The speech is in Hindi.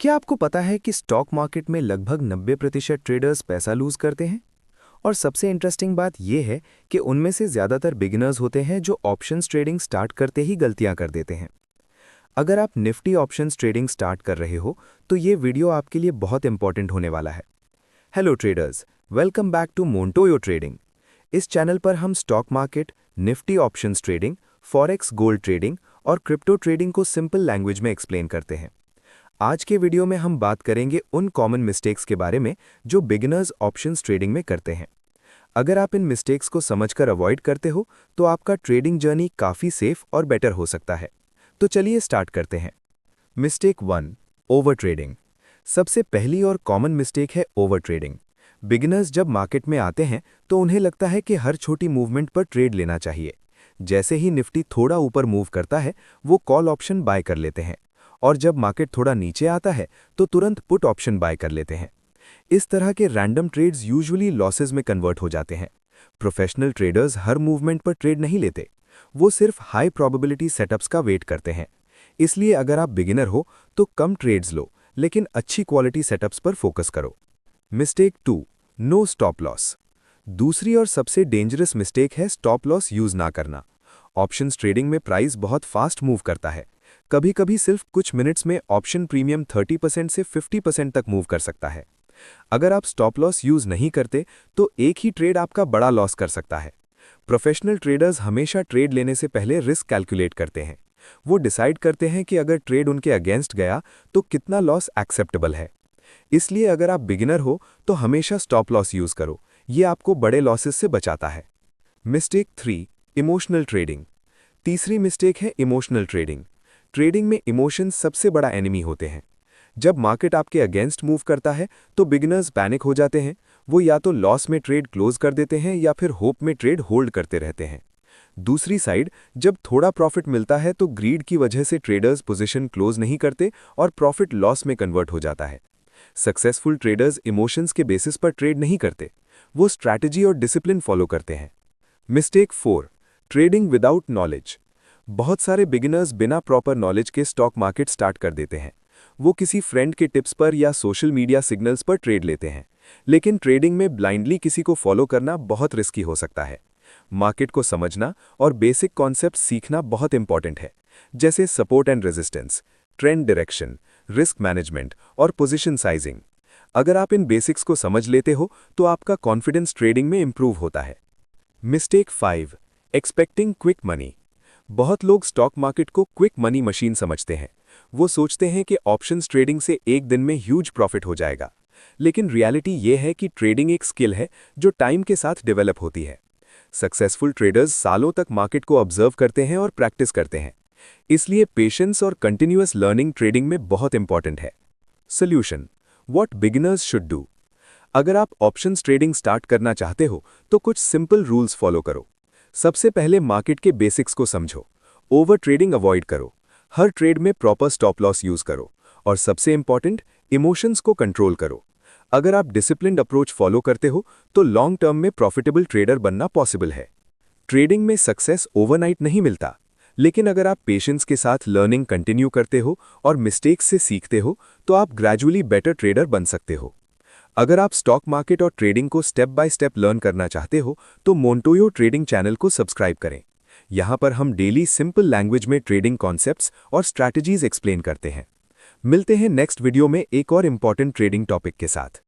क्या आपको पता है कि स्टॉक मार्केट में लगभग 90% ट्रेडर्स पैसा लूज करते हैं? और सबसे इंटरेस्टिंग बात यह है कि उनमें से ज़्यादातर बिगिनर्स होते हैं जो ऑप्शंस ट्रेडिंग स्टार्ट करते ही गलतियां कर देते हैं। अगर आप निफ्टी ऑप्शंस ट्रेडिंग स्टार्ट कर रहे हो तो ये वीडियो आपके लिए बहुत इंपॉर्टेंट होने वाला है। Hello traders, welcome back to Montoyo trading. इस चैनल पर हम stock market, Nifty options trading, forex gold trading और क्रिप्टो ट्रेडिंग को सिंपल लैंग्वेज में एक्सप्लेन करते हैं। आज के वीडियो में हम बात करेंगे उन कॉमन मिस्टेक्स के बारे में जो बिगिनर्स ऑप्शंस ट्रेडिंग में करते हैं। अगर आप इन मिस्टेक्स को समझकर अवॉइड करते हो तो आपका ट्रेडिंग जर्नी काफ़ी सेफ और बेटर हो सकता है। तो चलिए स्टार्ट करते हैं। Mistake 1, over trading. सबसे पहली और कॉमन मिस्टेक है ओवर ट्रेडिंग। बिगिनर्स जब मार्केट में आते हैं तो उन्हें लगता है कि हर छोटी मूवमेंट पर ट्रेड लेना चाहिए। जैसे ही निफ्टी थोड़ा ऊपर मूव करता है वो कॉल ऑप्शन बाय कर लेते हैं, और जब मार्केट थोड़ा नीचे आता है तो तुरंत पुट ऑप्शन बाय कर लेते हैं। इस तरह के रैंडम ट्रेड्स यूजुअली लॉसेस में कन्वर्ट हो जाते हैं। प्रोफेशनल ट्रेडर्स हर मूवमेंट पर ट्रेड नहीं लेते, वो सिर्फ हाई प्रोबेबिलिटी सेटअप्स का वेट करते हैं। इसलिए अगर आप बिगिनर हो तो कम ट्रेड्स लो, लेकिन अच्छी क्वालिटी सेटअप्स पर फोकस करो। Mistake 2, no stop loss. दूसरी और सबसे डेंजरस मिस्टेक है स्टॉप लॉस यूज ना करना। ऑप्शंस ट्रेडिंग में प्राइस बहुत फास्ट मूव करता है। कभी कभी सिर्फ कुछ मिनट्स में ऑप्शन प्रीमियम 30% से 50% तक मूव कर सकता है। अगर आप स्टॉप लॉस यूज नहीं करते तो एक ही ट्रेड आपका बड़ा लॉस कर सकता है। प्रोफेशनल ट्रेडर्स हमेशा ट्रेड लेने से पहले रिस्क कैलकुलेट करते हैं। वो डिसाइड करते हैं कि अगर ट्रेड उनके अगेंस्ट गया तो कितना लॉस एक्सेप्टेबल है। इसलिए अगर आप बिगिनर हो तो हमेशा स्टॉप लॉस यूज करो, ये आपको बड़े लॉसेस से बचाता है। Mistake 3, emotional trading. तीसरी मिस्टेक है इमोशनल ट्रेडिंग। ट्रेडिंग में इमोशंस सबसे बड़ा एनिमी होते हैं। जब मार्केट आपके अगेंस्ट मूव करता है तो बिगिनर्स पैनिक हो जाते हैं। वो या तो लॉस में ट्रेड क्लोज कर देते हैं या फिर होप में ट्रेड होल्ड करते रहते हैं। दूसरी साइड, जब थोड़ा प्रॉफिट मिलता है तो ग्रीड की वजह से ट्रेडर्स पोजीशन क्लोज नहीं करते और प्रॉफिट लॉस में कन्वर्ट हो जाता है। सक्सेसफुल ट्रेडर्स इमोशंस के बेसिस पर ट्रेड नहीं करते, वो स्ट्रैटेजी और डिसिप्लिन फॉलो करते हैं। Mistake 4, trading without knowledge. बहुत सारे बिगिनर्स बिना प्रॉपर नॉलेज के स्टॉक मार्केट स्टार्ट कर देते हैं। वो किसी फ्रेंड के टिप्स पर या सोशल मीडिया सिग्नल्स पर ट्रेड लेते हैं, लेकिन ट्रेडिंग में ब्लाइंडली किसी को फॉलो करना बहुत रिस्की हो सकता है। मार्केट को समझना और बेसिक कॉन्सेप्ट सीखना बहुत इंपॉर्टेंट है, जैसे support and resistance, trend direction, risk management और पोजीशन साइजिंग। अगर आप इन बेसिक्स को समझ लेते हो तो आपका कॉन्फिडेंस ट्रेडिंग में इंप्रूव होता है। Mistake 5, expecting quick money. बहुत लोग स्टॉक मार्केट को क्विक मनी मशीन समझते हैं। वो सोचते हैं कि ऑप्शंस ट्रेडिंग से एक दिन में ह्यूज प्रॉफिट हो जाएगा, लेकिन रियलिटी ये है कि ट्रेडिंग एक स्किल है जो टाइम के साथ डेवलप होती है। सक्सेसफुल ट्रेडर्स सालों तक मार्केट को ऑब्जर्व करते हैं और प्रैक्टिस करते हैं। इसलिए पेशेंस और कंटिन्यूअस लर्निंग ट्रेडिंग में बहुत इंपॉर्टेंट है। Solution, what beginners should do. अगर आप ऑप्शंस ट्रेडिंग स्टार्ट करना चाहते हो तो कुछ सिंपल रूल्स फॉलो करो। सबसे पहले मार्केट के बेसिक्स को समझो, ओवर ट्रेडिंग अवॉइड करो, हर ट्रेड में प्रॉपर स्टॉप लॉस यूज करो, और सबसे इंपॉर्टेंट, इमोशंस को कंट्रोल करो। अगर आप डिसिप्लिन्ड अप्रोच फॉलो करते हो तो लॉन्ग टर्म में प्रॉफिटेबल ट्रेडर बनना पॉसिबल है। ट्रेडिंग में सक्सेस ओवरनाइट नहीं मिलता, लेकिन अगर आप पेशेंस के साथ लर्निंग कंटिन्यू करते हो और मिस्टेक्स से सीखते हो तो आप ग्रेजुअली बेटर ट्रेडर बन सकते हो। अगर आप स्टॉक मार्केट और ट्रेडिंग को स्टेप बाय स्टेप लर्न करना चाहते हो तो मोंटोयो ट्रेडिंग चैनल को सब्सक्राइब करें। यहाँ पर हम डेली सिंपल लैंग्वेज में ट्रेडिंग कॉन्सेप्ट्स और स्ट्रैटेजीज एक्सप्लेन करते हैं। मिलते हैं नेक्स्ट वीडियो में एक और इंपॉर्टेंट ट्रेडिंग टॉपिक के साथ।